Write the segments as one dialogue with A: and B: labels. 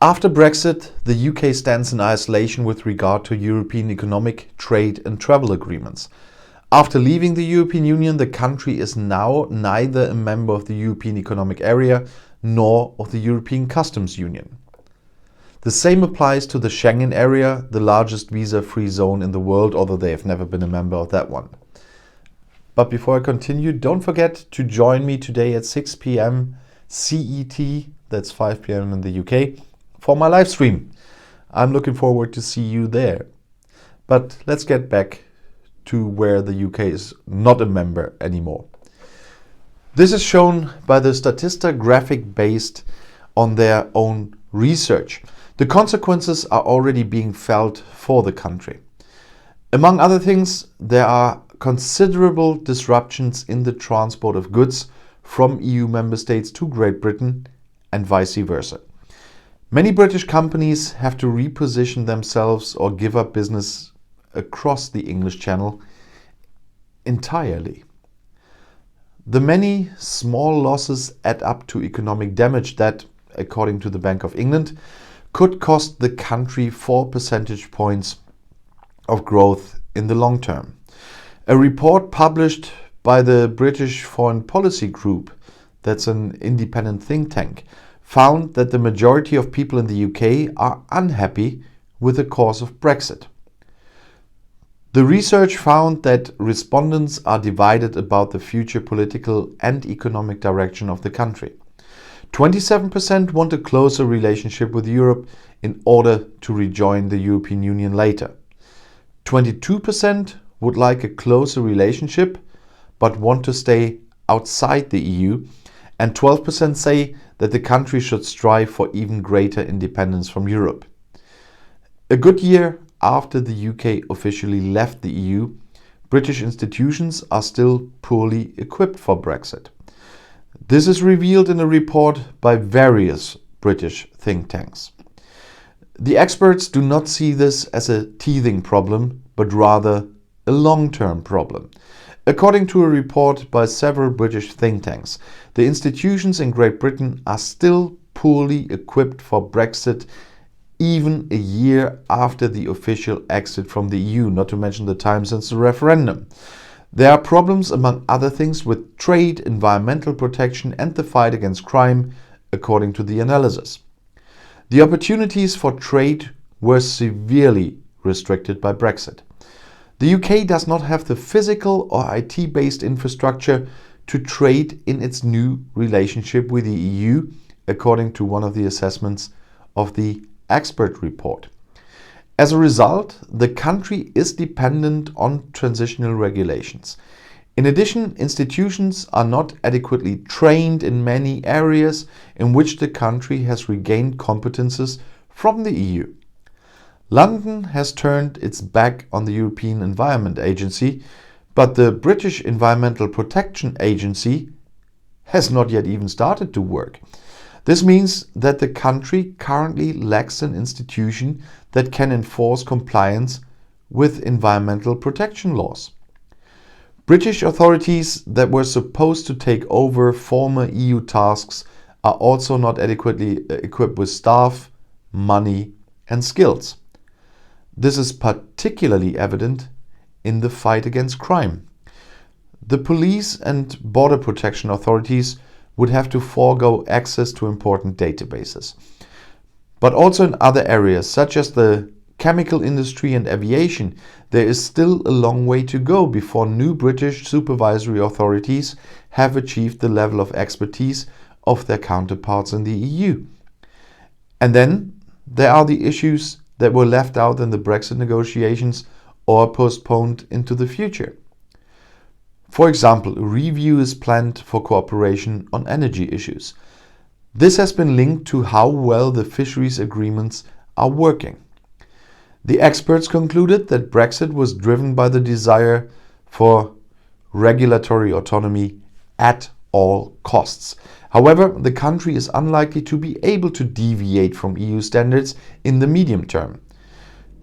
A: After Brexit, the UK stands in isolation with regard to European economic, trade and travel agreements. After leaving the European Union, the country is now neither a member of the European Economic Area nor of the European Customs Union. The same applies to the Schengen area, the largest visa-free zone in the world, although they have never been a member of that one. But before I continue, don't forget to join me today at 6 p.m. CET, that's 5 p.m. in the UK, for my live stream. I'm looking forward to see you there. But let's get back to where the UK is not a member anymore. This is shown by the statista graphic based on their own research. The consequences are already being felt for the country. Among other things, there are considerable disruptions in the transport of goods from EU member states to Great Britain and vice versa. Many British companies have to reposition themselves or give up business across the English Channel entirely. The many small losses add up to economic damage that, according to the Bank of England, could cost the country 4 percentage points of growth in the long term. A report published by the British Foreign Policy Group, that's an independent think tank, found that the majority of people in the UK are unhappy with the course of Brexit. The research found that respondents are divided about the future political and economic direction of the country. 27% want a closer relationship with Europe in order to rejoin the European Union later. 22% would like a closer relationship but want to stay outside the EU, and 12% say that the country should strive for even greater independence from Europe. A good year after the UK officially left the EU, British institutions are still poorly equipped for Brexit. This is revealed in a report by various British think tanks. The experts do not see this as a teething problem, but rather a long-term problem. According to a report by several British think tanks, the institutions in Great Britain are still poorly equipped for Brexit even a year after the official exit from the EU, not to mention the time since the referendum. There are problems, among other things, with trade, environmental protection and the fight against crime, according to the analysis. The opportunities for trade were severely restricted by Brexit. The UK does not have the physical or IT-based infrastructure to trade in its new relationship with the EU, according to one of the assessments of the expert report. As a result, the country is dependent on transitional regulations. In addition, institutions are not adequately trained in many areas in which the country has regained competences from the EU. London has turned its back on the European Environment Agency, but the British Environmental Protection Agency has not yet even started to work. This means that the country currently lacks an institution that can enforce compliance with environmental protection laws. British authorities that were supposed to take over former EU tasks are also not adequately equipped with staff, money and skills. This is particularly evident in the fight against crime. The police and border protection authorities would have to forego access to important databases. But also in other areas, such as the chemical industry and aviation, there is still a long way to go before new British supervisory authorities have achieved the level of expertise of their counterparts in the EU. And then there are the issues that were left out in the Brexit negotiations or postponed into the future. For example, a review is planned for cooperation on energy issues. This has been linked to how well the fisheries agreements are working. The experts concluded that Brexit was driven by the desire for regulatory autonomy at all costs. However, the country is unlikely to be able to deviate from EU standards in the medium term.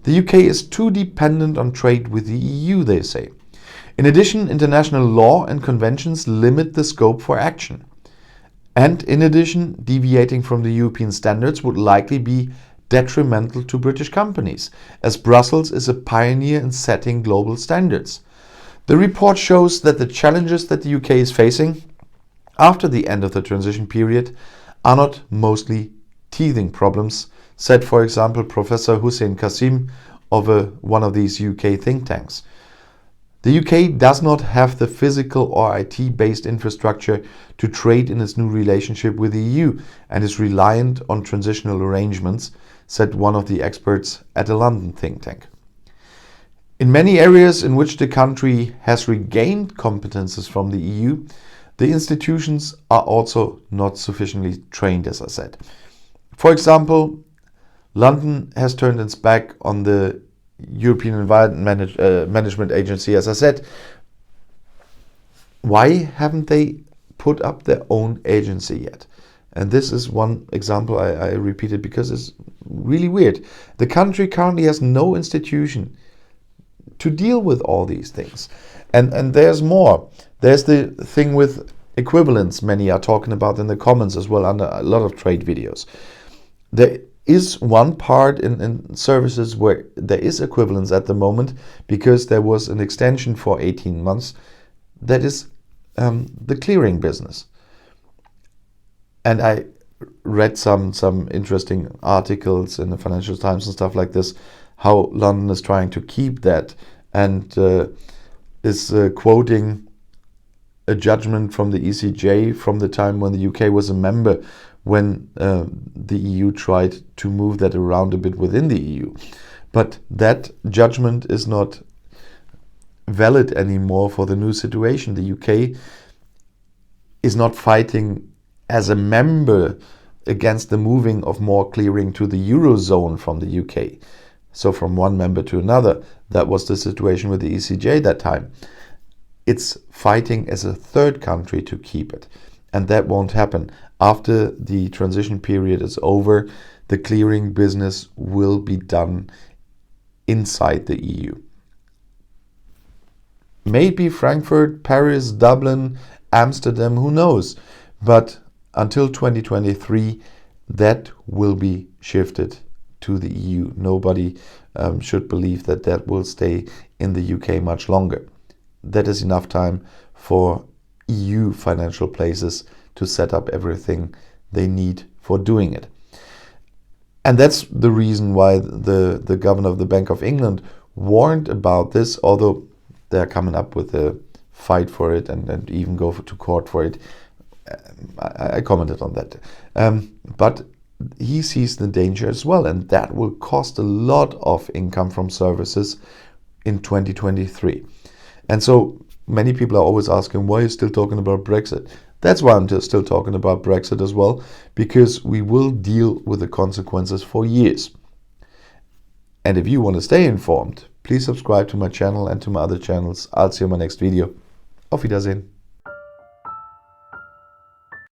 A: The UK is too dependent on trade with the EU, they say. In addition, international law and conventions limit the scope for action. And in addition, deviating from the European standards would likely be detrimental to British companies, as Brussels is a pioneer in setting global standards. The report shows that the challenges that the UK is facing after the end of the transition period are not mostly teething problems, said, for example, Professor Hussein Qasim of one of these UK think tanks. The UK does not have the physical or IT-based infrastructure to trade in its new relationship with the EU and is reliant on transitional arrangements, said one of the experts at a London think tank. In many areas in which the country has regained competences from the EU, the institutions are also not sufficiently trained, as I said. For example, London has turned its back on the European Environment Management Agency, as I said. Why haven't they put up their own agency yet? And this is one example I repeated because it's really weird. The country currently has no institution to deal with all these things. And there's more. There's the thing with equivalence many are talking about in the comments as well under a lot of trade videos. There is one part in services where there is equivalence at the moment because there was an extension for 18 months. That is the clearing business. And I read some interesting articles in the Financial Times and stuff like this, how London is trying to keep that and is quoting a judgment from the ECJ from the time when the UK was a member, when the EU tried to move that around a bit within the EU. But that judgment is not valid anymore for the new situation. The UK is not fighting as a member against the moving of more clearing to the Eurozone from the UK. So from one member to another, that was the situation with the ECJ that time. It's fighting as a third country to keep it. And that won't happen. After the transition period is over, the clearing business will be done inside the EU. Maybe Frankfurt, Paris, Dublin, Amsterdam, who knows? But until 2023, that will be shifted to the EU. Nobody should believe that that will stay in the UK much longer. That is enough time for EU financial places to set up everything they need for doing it. And that's the reason why the governor of the Bank of England warned about this, although they're coming up with a fight for it and even go to court for it. I commented on that. But he sees the danger as well, and that will cost a lot of income from services in 2023. And so many people are always asking, why are you still talking about Brexit? That's why I'm still talking about Brexit as well, because we will deal with the consequences for years. And if you want to stay informed, please subscribe to my channel and to my other channels. I'll see you in my next video. Auf Wiedersehen.